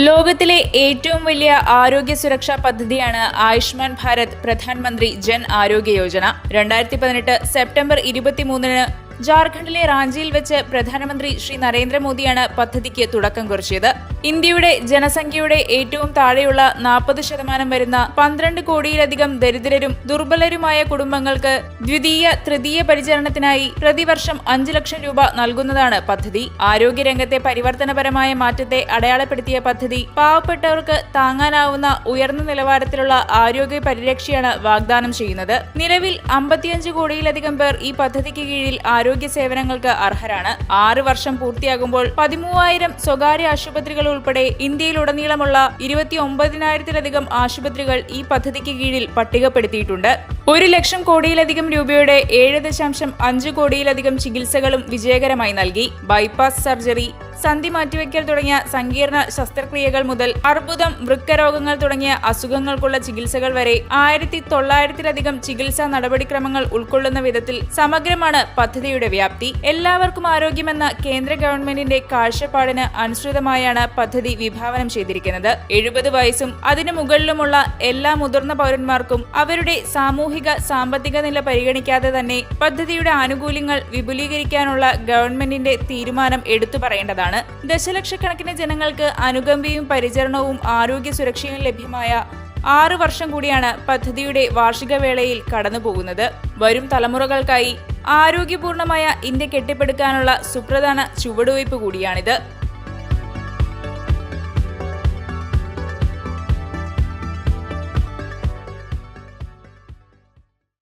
ലോകത്തിലെ ഏറ്റവും വലിയ ആരോഗ്യ സുരക്ഷാ പദ്ധതിയാണ് ആയുഷ്മാൻ ഭാരത് പ്രധാനമന്ത്രി ജൻ ആരോഗ്യ യോജന. 2018 സെപ്റ്റംബർ 23-ന് ജാർഖണ്ഡിലെ റാഞ്ചിയിൽ വെച്ച് പ്രധാനമന്ത്രി ശ്രീ നരേന്ദ്രമോദിയാണ് പദ്ധതിക്ക് തുടക്കം കുറിച്ചത്. ഇന്ത്യയുടെ ജനസംഖ്യയുടെ ഏറ്റവും താഴെയുള്ള 40% വരുന്ന 12 കോടിയിലധികം ദരിദ്രരും ദുർബലരുമായ കുടുംബങ്ങൾക്ക് ദ്വിതീയ തൃതീയ പരിചരണത്തിനായി പ്രതിവർഷം 5 ലക്ഷം രൂപ നൽകുന്നതാണ് പദ്ധതി. ആരോഗ്യരംഗത്തെ പരിവർത്തനപരമായ മാറ്റത്തെ അടയാളപ്പെടുത്തിയ പദ്ധതി പാവപ്പെട്ടവർക്ക് താങ്ങാനാവുന്ന ഉയർന്ന നിലവാരത്തിലുള്ള ആരോഗ്യ പരിരക്ഷയാണ് വാഗ്ദാനം ചെയ്യുന്നത്. നിലവിൽ 55 കോടിയിലധികം പേർ ഈ പദ്ധതിക്ക് കീഴിൽ ആരോഗ്യ സേവനങ്ങൾക്ക് അർഹരാണ്. 6 വർഷം പൂർത്തിയാകുമ്പോൾ 13,000 സ്വകാര്യ ആശുപത്രികൾ ഉൾപ്പെടെ ഇന്ത്യയിലുടനീളമുള്ള 29,000-ലധികം ആശുപത്രികൾ ഈ പദ്ധതിക്ക് കീഴിൽ പട്ടികപ്പെടുത്തിയിട്ടുണ്ട്. 1 ലക്ഷം കോടിയിലധികം രൂപയുടെ 7.5 കോടിയിലധികം ചികിത്സകളും വിജയകരമായി നൽകി. ബൈപ്പാസ് സർജറി, സന്ധി മാറ്റിവെക്കൽ തുടങ്ങിയ സങ്കീർണ ശസ്ത്രക്രിയകൾ മുതൽ അർബുദം, വൃക്കരോഗങ്ങൾ തുടങ്ങിയ അസുഖങ്ങൾക്കുള്ള ചികിത്സകൾ വരെ 1,900-ലധികം ചികിത്സാ നടപടിക്രമങ്ങൾ ഉൾക്കൊള്ളുന്ന വിധത്തിൽ സമഗ്രമാണ് പദ്ധതിയുടെ വ്യാപ്തി. എല്ലാവർക്കും ആരോഗ്യമെന്ന കേന്ദ്ര ഗവൺമെന്റിന്റെ കാഴ്ചപ്പാടിന് അനുസൃതമായാണ് പദ്ധതി വിഭാവനം ചെയ്തിരിക്കുന്നത്. 70 വയസ്സും അതിനു മുകളിലുമുള്ള എല്ലാ മുതിർന്ന പൗരന്മാർക്കും അവരുടെ സാമൂഹിക സാമ്പത്തിക നില പരിഗണിക്കാതെ തന്നെ പദ്ധതിയുടെ ആനുകൂല്യങ്ങൾ വിപുലീകരിക്കാനുള്ള ഗവൺമെന്റിന്റെ തീരുമാനം എടുത്തു പറയേണ്ടതാണ്. ദശലക്ഷക്കണക്കിന് ജനങ്ങൾക്ക് അനുകമ്പയും പരിചരണവും ആരോഗ്യ സുരക്ഷയും ലഭ്യമായ 6 വർഷം കൂടിയാണ് പദ്ധതിയുടെ വാർഷിക വേളയിൽ കടന്നുപോകുന്നത്. വരും തലമുറകൾക്കായി ആരോഗ്യപൂർണമായ ഇന്ത്യ കെട്ടിപ്പടുക്കാനുള്ള സുപ്രധാന ചുവടുവയ്പ് കൂടിയാണിത്.